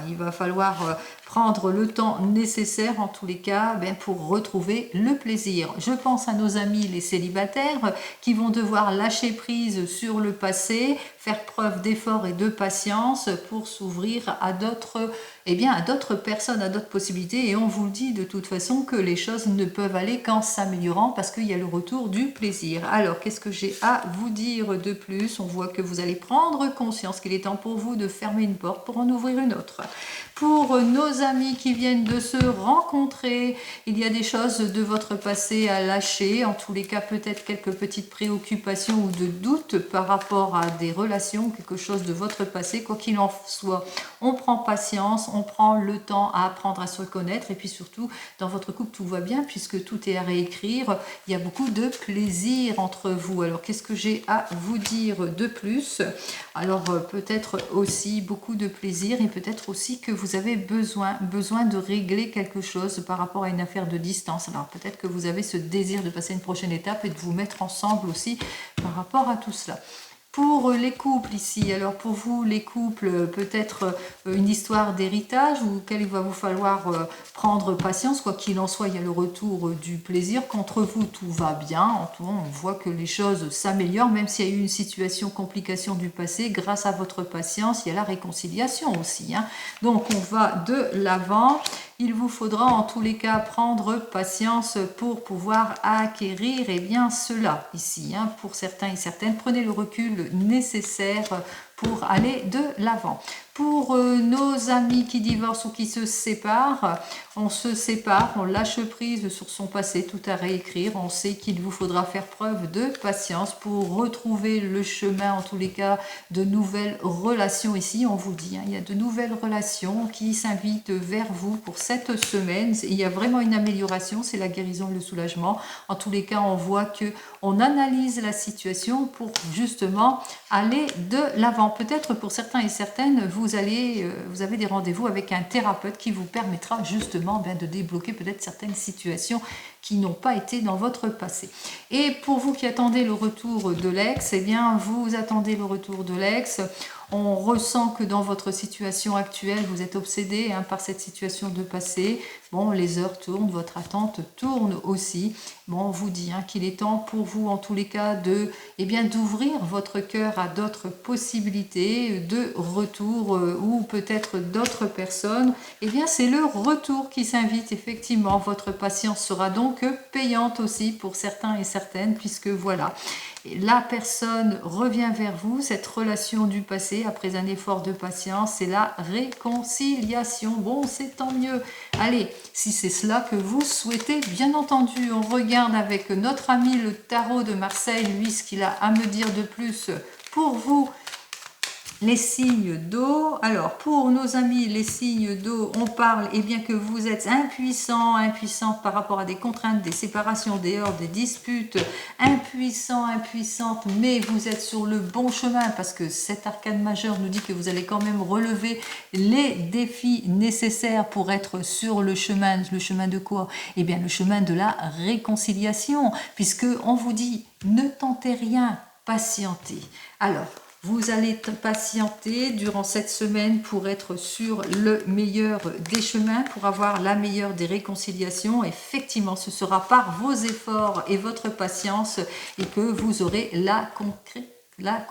il va falloir prendre le temps nécessaire en tous les cas pour retrouver le plaisir. Je pense à nos amis les célibataires qui vont devoir lâcher prise sur le passé, faire preuve d'effort et de patience pour s'ouvrir à d'autres personnes, à d'autres possibilités, et on vous le dit de toute façon que les choses ne peuvent aller qu'en s'améliorant parce qu'il y a le retour du plaisir. Alors qu'est-ce que j'ai à vous dire de plus? On voit que vous allez prendre conscience qu'il est temps pour vous de fermer une porte pour en ouvrir une autre. Pour nos amis qui viennent de se rencontrer, il y a des choses de votre passé à lâcher, en tous les cas peut-être quelques petites préoccupations ou de doutes par rapport à des relations, quelque chose de votre passé, quoi qu'il en soit. On prend patience, on prend le temps à apprendre à se connaître, et puis surtout dans votre couple tout va bien puisque tout est à réécrire, il y a beaucoup de plaisir entre vous. Alors qu'est-ce que j'ai à vous dire de plus? Alors peut-être aussi beaucoup de plaisir, et peut-être aussi que vous avez besoin de régler quelque chose par rapport à une affaire de distance. Alors peut-être que vous avez ce désir de passer une prochaine étape et de vous mettre ensemble aussi par rapport à tout cela. Pour les couples ici, alors pour vous les couples, peut-être une histoire d'héritage ou auquel il va vous falloir prendre patience, quoi qu'il en soit, il y a le retour du plaisir, qu'entre vous tout va bien, en tout cas on voit que les choses s'améliorent, même s'il y a eu une situation, complication du passé, grâce à votre patience, il y a la réconciliation aussi. Hein. Donc on va de l'avant. Il vous faudra en tous les cas prendre patience pour pouvoir acquérir cela ici. Hein, pour certains et certaines, prenez le recul nécessaire pour aller de l'avant. Pour nos amis qui divorcent ou qui se séparent, on se sépare, on lâche prise sur son passé, tout à réécrire. On sait qu'il vous faudra faire preuve de patience pour retrouver le chemin, en tous les cas, de nouvelles relations ici. On vous dit, hein, il y a de nouvelles relations qui s'invitent vers vous pour cette semaine. Il y a vraiment une amélioration, c'est la guérison et le soulagement. En tous les cas, on voit que on analyse la situation pour justement aller de l'avant. Peut-être pour certains et certaines, vous avez des rendez-vous avec un thérapeute qui vous permettra justement de débloquer peut-être certaines situations qui n'ont pas été dans votre passé. Et pour vous qui attendez le retour de l'ex, vous attendez le retour de l'ex. On ressent que dans votre situation actuelle, vous êtes obsédé par cette situation de passé. Bon, les heures tournent, votre attente tourne aussi. Bon, on vous dit qu'il est temps pour vous, en tous les cas, d'ouvrir votre cœur à d'autres possibilités de retour ou peut-être d'autres personnes. C'est le retour qui s'invite, effectivement. Votre patience sera donc payante aussi pour certains et certaines, puisque voilà, la personne revient vers vous, cette relation du passé, après un effort de patience, c'est la réconciliation. Bon, c'est tant mieux. Allez, si c'est cela que vous souhaitez, bien entendu, on regarde avec notre ami le tarot de Marseille, lui, ce qu'il a à me dire de plus pour vous. Les signes d'eau. Alors, pour nos amis, les signes d'eau, on parle que vous êtes impuissant par rapport à des contraintes, des séparations, des heurts, des disputes, impuissante, mais vous êtes sur le bon chemin parce que cet arcane majeur nous dit que vous allez quand même relever les défis nécessaires pour être sur le chemin. Le chemin de quoi? Le chemin de la réconciliation, puisque on vous dit, ne tentez rien. patienter. Alors, vous allez patienter durant cette semaine pour être sur le meilleur des chemins, pour avoir la meilleure des réconciliations. Effectivement, ce sera par vos efforts et votre patience et que vous aurez la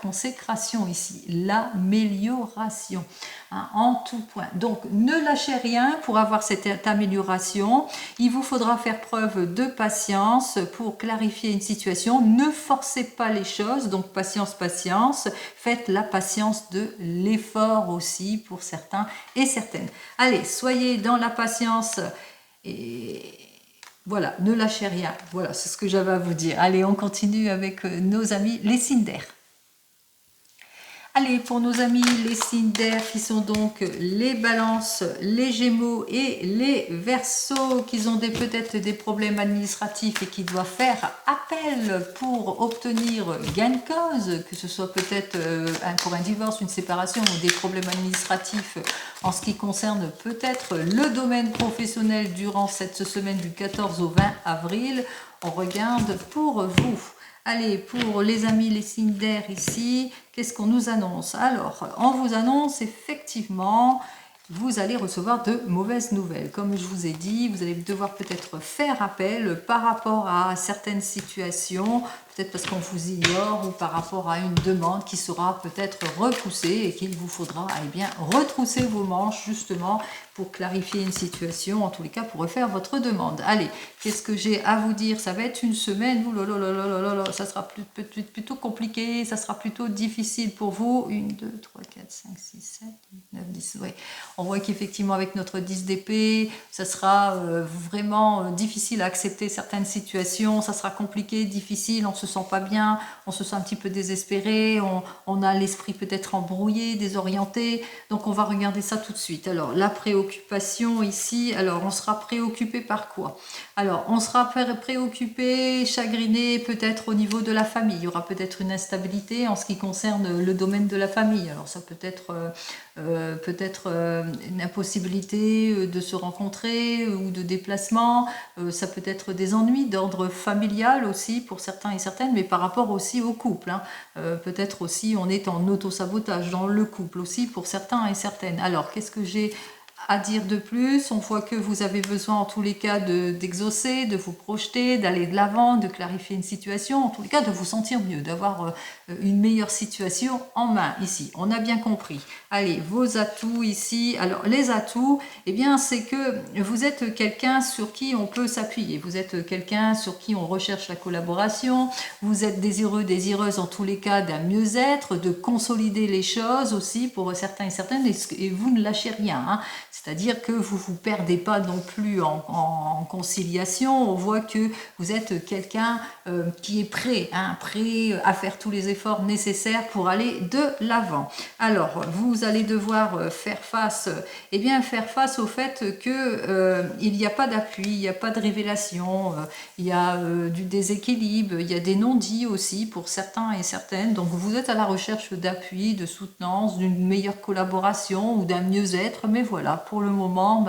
consécration ici, l'amélioration, hein, en tout point. Donc, ne lâchez rien pour avoir cette amélioration. Il vous faudra faire preuve de patience pour clarifier une situation. Ne forcez pas les choses, donc patience, patience. Faites la patience de l'effort aussi pour certains et certaines. Allez, soyez dans la patience et... Voilà, ne lâchez rien. Voilà, c'est ce que j'avais à vous dire. Allez, on continue avec nos amis les signes d'air. Allez, pour nos amis les signes d'air qui sont donc les balances, les gémeaux et les verseaux, qui ont peut-être des problèmes administratifs et qui doivent faire appel pour obtenir gain de cause, que ce soit peut-être pour un divorce, une séparation ou des problèmes administratifs en ce qui concerne peut-être le domaine professionnel durant cette semaine du 14 au 20 avril. On regarde pour vous. Allez, pour les amis, les signes d'air ici, qu'est-ce qu'on nous annonce? Alors, on vous annonce effectivement, vous allez recevoir de mauvaises nouvelles. Comme je vous ai dit, vous allez devoir peut-être faire appel par rapport à certaines situations, peut-être parce qu'on vous ignore ou par rapport à une demande qui sera peut-être repoussée et qu'il vous faudra bien retrousser vos manches justement pour clarifier une situation, en tous les cas pour refaire votre demande. Allez, qu'est-ce que j'ai à vous dire? Ça va être une semaine, ça sera plutôt compliqué, ça sera plutôt difficile pour vous. 1, 2, 3, 4, 5, 6, 7, 8, 9, 10, oui. On voit qu'effectivement avec notre 10 d'épée, ça sera vraiment difficile à accepter certaines situations, ça sera compliqué, difficile, on se sent pas bien, on se sent un petit peu désespéré, on a l'esprit peut-être embrouillé, désorienté, donc on va regarder ça tout de suite. Alors la préoccupation ici, alors on sera préoccupé par quoi? Alors on sera préoccupé, chagriné peut-être au niveau de la famille, il y aura peut-être une instabilité en ce qui concerne le domaine de la famille, alors ça peut être une impossibilité de se rencontrer ou de déplacement, ça peut être des ennuis d'ordre familial aussi pour certains et certaines, mais par rapport aussi au couple, hein. Peut-être aussi on est en auto-sabotage dans le couple aussi pour certains et certaines. Alors qu'est-ce que j'ai à dire de plus? On voit que vous avez besoin en tous les cas d'exaucer, de vous projeter, d'aller de l'avant, de clarifier une situation, en tous les cas de vous sentir mieux, d'avoir une meilleure situation en main ici. On a bien compris. Allez, vos atouts ici. Alors les atouts, eh bien c'est que vous êtes quelqu'un sur qui on peut s'appuyer. Vous êtes quelqu'un sur qui on recherche la collaboration. Vous êtes désireux, désireuse en tous les cas d'un mieux-être, de consolider les choses aussi pour certains et certaines, et vous ne lâchez rien, hein. C'est-à-dire que vous ne vous perdez pas non plus en conciliation. On voit que vous êtes quelqu'un qui est prêt, hein, prêt à faire tous les efforts nécessaires pour aller de l'avant. Alors, vous allez devoir faire face au fait que il n'y a pas d'appui, il n'y a pas de révélation, il y a du déséquilibre, il y a des non-dits aussi pour certains et certaines. Donc, vous êtes à la recherche d'appui, de soutenance, d'une meilleure collaboration ou d'un mieux-être, mais voilà. Pour le moment,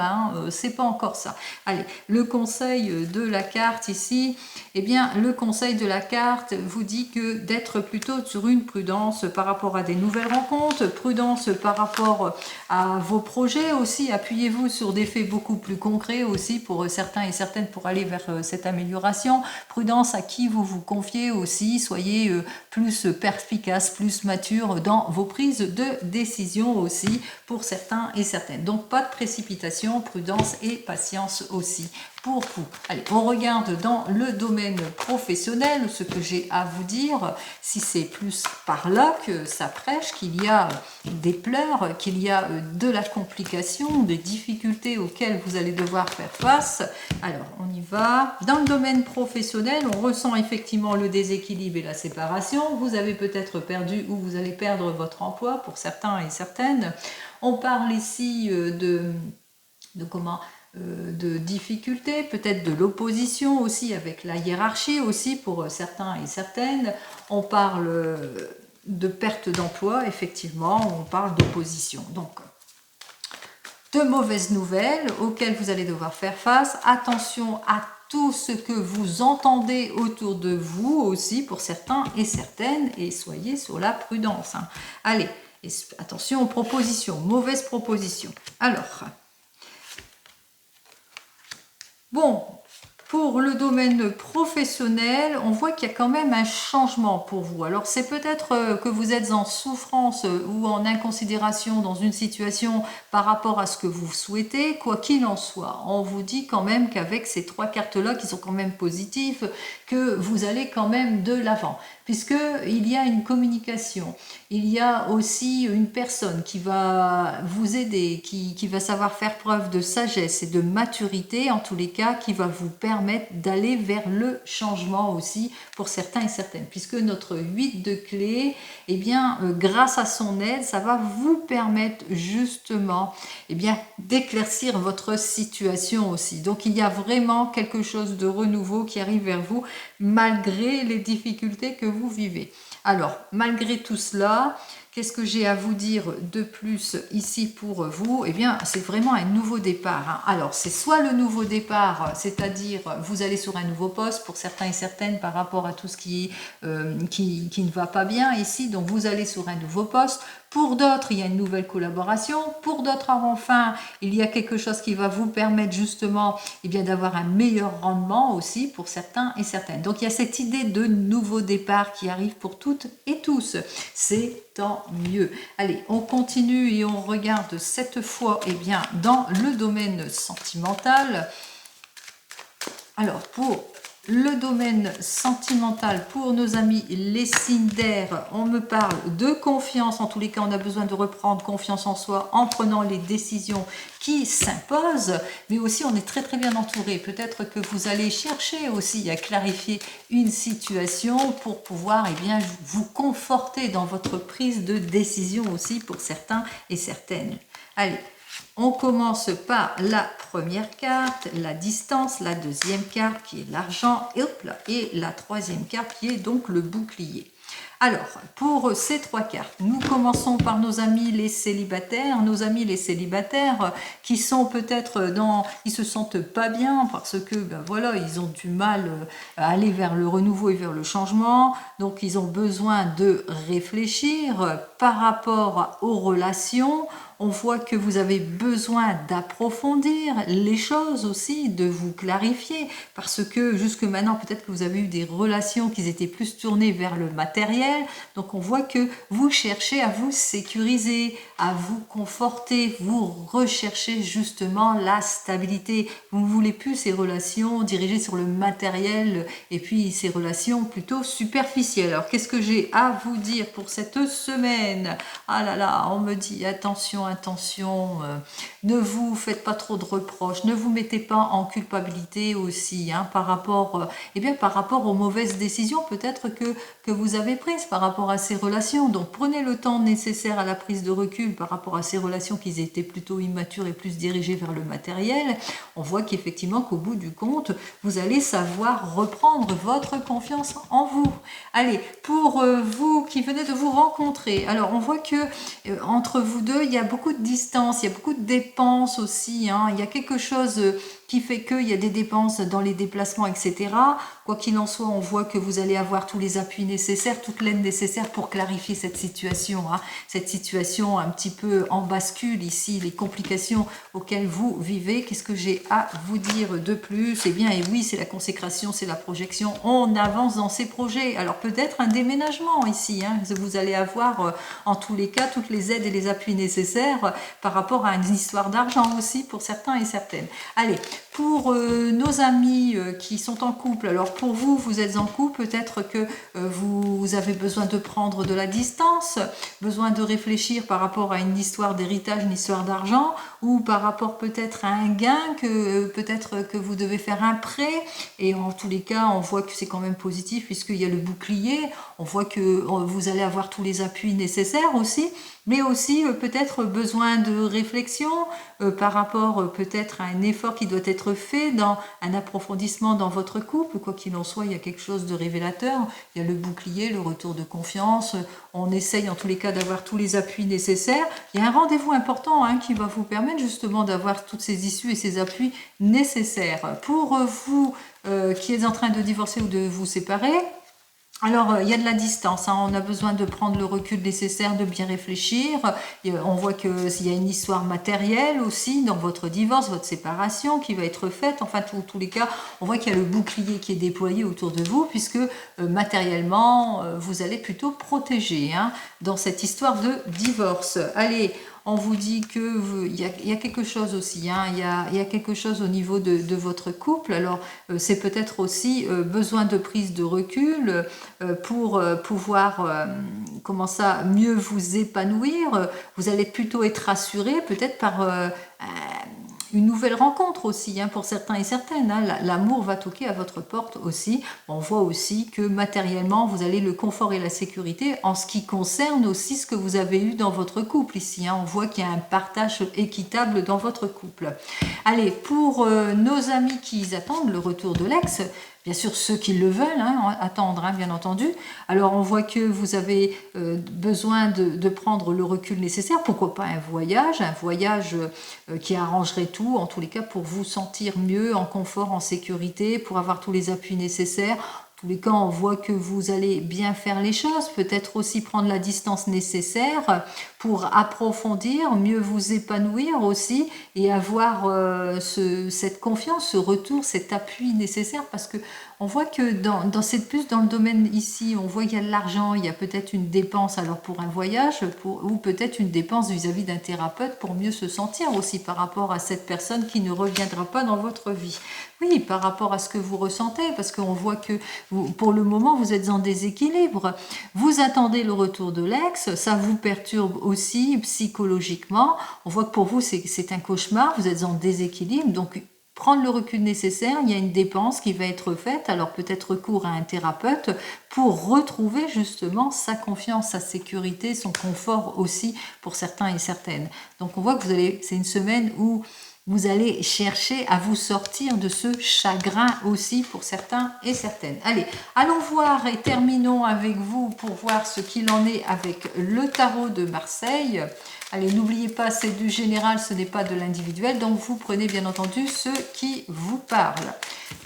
c'est pas encore ça. Allez, le conseil de la carte ici, eh bien, le conseil de la carte vous dit que d'être plutôt sur une prudence par rapport à des nouvelles rencontres, prudence par rapport à vos projets aussi, appuyez-vous sur des faits beaucoup plus concrets aussi pour certains et certaines pour aller vers cette amélioration, prudence à qui vous vous confiez aussi, soyez plus perspicace, plus mature dans vos prises de décision aussi pour certains et certaines. Donc pas de précipitation, prudence et patience aussi pour vous. Allez, on regarde dans le domaine professionnel ce que j'ai à vous dire. Si c'est plus par là que ça prêche, qu'il y a des pleurs, qu'il y a de la complication, des difficultés auxquelles vous allez devoir faire face. Alors, on y va. Dans le domaine professionnel, on ressent effectivement le déséquilibre et la séparation. Vous avez peut-être perdu ou vous allez perdre votre emploi pour certains et certaines. On parle ici de difficultés, peut-être de l'opposition aussi avec la hiérarchie aussi pour certains et certaines. On parle de perte d'emploi, effectivement, on parle d'opposition. Donc, de mauvaises nouvelles auxquelles vous allez devoir faire face. Attention à tout ce que vous entendez autour de vous aussi pour certains et certaines, et soyez sur la prudence. Hein. Allez, attention aux propositions, mauvaises propositions. Alors, bon, pour le domaine professionnel, on voit qu'il y a quand même un changement pour vous. Alors c'est peut-être que vous êtes en souffrance ou en inconsidération dans une situation par rapport à ce que vous souhaitez, quoi qu'il en soit. On vous dit quand même qu'avec ces 3 cartes-là qui sont quand même positives, que vous allez quand même de l'avant. Puisqu'il y a une communication, il y a aussi une personne qui va vous aider, qui va savoir faire preuve de sagesse et de maturité, en tous les cas, qui va vous permettre d'aller vers le changement aussi pour certains et certaines. Puisque notre 8 de clé, eh bien, grâce à son aide, ça va vous permettre justement eh bien, d'éclaircir votre situation aussi. Donc, il y a vraiment quelque chose de renouveau qui arrive vers vous, malgré les difficultés que vous vivez. Alors, malgré tout cela, qu'est-ce que j'ai à vous dire de plus ici pour vous? Eh bien, c'est vraiment un nouveau départ. Hein. Alors, c'est soit le nouveau départ, c'est-à-dire vous allez sur un nouveau poste pour certains et certaines par rapport à tout ce qui ne va pas bien ici. Donc, vous allez sur un nouveau poste. Pour d'autres, il y a une nouvelle collaboration. Pour d'autres, enfin, il y a quelque chose qui va vous permettre justement eh bien, d'avoir un meilleur rendement aussi pour certains et certaines. Donc, il y a cette idée de nouveau départ qui arrive pour toutes et tous. C'est tant mieux. Allez, on continue et on regarde cette fois eh bien, dans le domaine sentimental. Alors, pour le domaine sentimental, pour nos amis les signes d'air, on me parle de confiance. En tous les cas, on a besoin de reprendre confiance en soi en prenant les décisions qui s'imposent, mais aussi on est très très bien entouré. Peut-être que vous allez chercher aussi à clarifier une situation pour pouvoir eh bien, vous conforter dans votre prise de décision aussi pour certains et certaines. Allez, on commence par la première carte, la distance, la deuxième carte qui est l'argent, et la troisième carte qui est donc le bouclier. Alors, pour ces 3 cartes, nous commençons par nos amis les célibataires. Nos amis les célibataires qui sont peut-être ils se sentent pas bien parce que, ben voilà, ils ont du mal à aller vers le renouveau et vers le changement. Donc, ils ont besoin de réfléchir par rapport aux relations. On voit que vous avez besoin d'approfondir les choses aussi, de vous clarifier, parce que jusque maintenant, peut-être que vous avez eu des relations qui étaient plus tournées vers le matériel. Donc, on voit que vous cherchez à vous sécuriser, à vous conforter, vous recherchez justement la stabilité. Vous ne voulez plus ces relations dirigées sur le matériel et puis ces relations plutôt superficielles. Alors, qu'est-ce que j'ai à vous dire pour cette semaine? Ah là là, on me dit attention, ne vous faites pas trop de reproches, ne vous mettez pas en culpabilité aussi hein, par rapport aux mauvaises décisions peut-être que vous avez prises par rapport à ces relations. Donc prenez le temps nécessaire à la prise de recul par rapport à ces relations qui étaient plutôt immatures et plus dirigées vers le matériel. On voit qu'effectivement qu'au bout du compte, vous allez savoir reprendre votre confiance en vous. Allez, pour vous qui venez de vous rencontrer, alors on voit que entre vous deux, il y a beaucoup de distance, il y a beaucoup de dépenses aussi. Hein. Il y a quelque chose qui fait qu'il y a des dépenses dans les déplacements, etc. Quoi qu'il en soit, on voit que vous allez avoir tous les appuis nécessaires, toute l'aide nécessaire pour clarifier cette situation. Hein. Cette situation un petit peu en bascule ici, les complications auxquelles vous vivez. Qu'est-ce que j'ai à vous dire de plus? Eh bien, et oui, c'est la consécration, c'est la projection. On avance dans ces projets. Alors peut-être un déménagement ici. Hein. Vous allez avoir en tous les cas toutes les aides et les appuis nécessaires par rapport à une histoire d'argent aussi pour certains et certaines. Allez, pour nos amis qui sont en couple, alors pour vous, vous êtes en couple, peut-être que vous avez besoin de prendre de la distance, besoin de réfléchir par rapport à une histoire d'héritage, une histoire d'argent, ou par rapport peut-être à un gain, peut-être que vous devez faire un prêt, et en tous les cas, on voit que c'est quand même positif puisqu'il y a le bouclier, on voit que vous allez avoir tous les appuis nécessaires aussi, mais aussi peut-être besoin de réflexion par rapport peut-être à un effort qui doit être être fait dans un approfondissement dans votre couple. Quoi qu'il en soit, il y a quelque chose de révélateur. Il y a le bouclier, le retour de confiance. On essaye en tous les cas d'avoir tous les appuis nécessaires. Il y a un rendez-vous important qui va vous permettre justement d'avoir toutes ces issues et ces appuis nécessaires. Pour vous qui êtes en train de divorcer ou de vous séparer, alors, il y a de la distance, on a besoin de prendre le recul nécessaire, de bien réfléchir. On voit qu'il y a une histoire matérielle aussi dans votre divorce, votre séparation qui va être faite. Enfin, tous les cas, on voit qu'il y a le bouclier qui est déployé autour de vous puisque matériellement, vous allez plutôt protéger dans cette histoire de divorce. Allez, on vous dit que il y a quelque chose aussi, il y a quelque chose au niveau de votre couple. Alors c'est peut-être aussi besoin de prise de recul pour pouvoir mieux vous épanouir. Vous allez plutôt être rassuré peut-être par une nouvelle rencontre aussi pour certains et certaines. L'amour va toquer à votre porte aussi. On voit aussi que matériellement, vous avez le confort et la sécurité en ce qui concerne aussi ce que vous avez eu dans votre couple ici. On voit qu'il y a un partage équitable dans votre couple. Allez, pour nos amis qui attendent le retour de l'ex, bien sûr ceux qui le veulent attendre, bien entendu. Alors on voit que vous avez besoin de prendre le recul nécessaire. Pourquoi pas un voyage qui arrangerait tout, en tous les cas pour vous sentir mieux, en confort, en sécurité, pour avoir tous les appuis nécessaires. En tous les cas, on voit que vous allez bien faire les choses, peut-être aussi prendre la distance nécessaire pour approfondir, mieux vous épanouir aussi et avoir cette confiance, ce retour, cet appui nécessaire parce que on voit que plus dans le domaine ici, on voit qu'il y a de l'argent, il y a peut-être une dépense alors pour un voyage ou peut-être une dépense vis-à-vis d'un thérapeute pour mieux se sentir aussi par rapport à cette personne qui ne reviendra pas dans votre vie. Oui, par rapport à ce que vous ressentez, parce qu'on voit que pour le moment, vous êtes en déséquilibre. Vous attendez le retour de l'ex, ça vous perturbe aussi psychologiquement. On voit que pour vous, c'est un cauchemar, vous êtes en déséquilibre, donc prendre le recul nécessaire, il y a une dépense qui va être faite, alors peut-être recours à un thérapeute pour retrouver justement sa confiance, sa sécurité, son confort aussi pour certains et certaines. Donc on voit que c'est une semaine où vous allez chercher à vous sortir de ce chagrin aussi pour certains et certaines. Allez, allons voir et terminons avec vous pour voir ce qu'il en est avec le tarot de Marseille. Allez, n'oubliez pas, c'est du général, ce n'est pas de l'individuel, donc vous prenez bien entendu ce qui vous parle.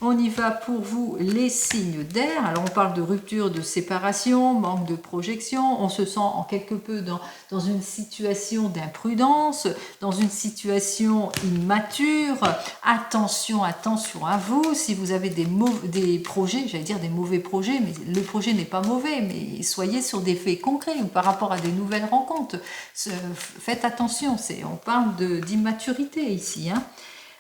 On y va pour vous, les signes d'air. Alors on parle de rupture, de séparation, manque de projection, on se sent en quelque peu dans une situation d'imprudence, dans une situation immature. Attention à vous, si vous avez des projets, j'allais dire des mauvais projets, mais le projet n'est pas mauvais, mais soyez sur des faits concrets ou par rapport à des nouvelles rencontres. Faites attention, on parle d'immaturité ici.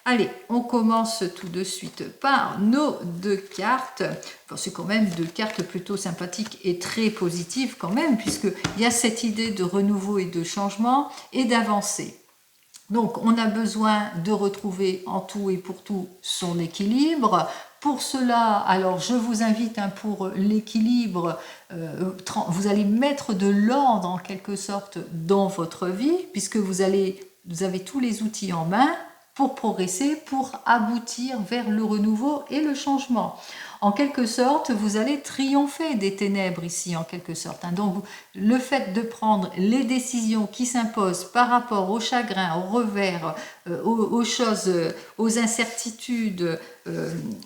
Allez, on commence tout de suite par nos deux cartes. Enfin, c'est quand même deux cartes plutôt sympathiques et très positives quand même, puisqu'il y a cette idée de renouveau et de changement et d'avancer. Donc, on a besoin de retrouver en tout et pour tout son équilibre. Pour cela, alors je vous invite pour l'équilibre, vous allez mettre de l'ordre en quelque sorte dans votre vie, puisque vous avez tous les outils en main pour progresser, pour aboutir vers le renouveau et le changement. En quelque sorte, vous allez triompher des ténèbres ici, en quelque sorte. Donc, le fait de prendre les décisions qui s'imposent par rapport au chagrin, au revers, aux choses, aux incertitudes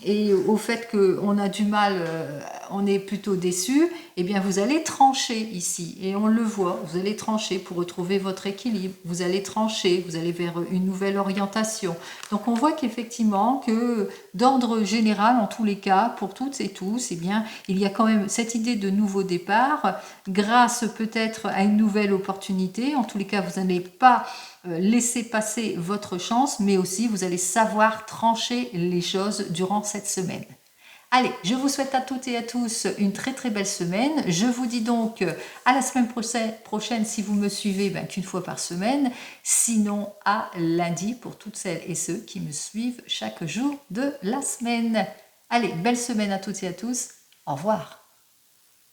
et au fait qu'on a du mal, on est plutôt déçu, eh bien, vous allez trancher ici. Et on le voit, vous allez trancher pour retrouver votre équilibre. Vous allez trancher, vous allez vers une nouvelle orientation. Donc, on voit qu'effectivement, que d'ordre général, en tous les cas, pour toutes et tous, eh bien, il y a quand même cette idée de nouveau départ, grâce peut-être à une nouvelle opportunité. En tous les cas, vous n'allez pas laisser passer votre chance, mais aussi vous allez savoir trancher les choses durant cette semaine. Allez, je vous souhaite à toutes et à tous une très très belle semaine. Je vous dis donc à la semaine prochaine si vous me suivez qu'une fois par semaine. Sinon à lundi pour toutes celles et ceux qui me suivent chaque jour de la semaine. Allez, belle semaine à toutes et à tous. Au revoir.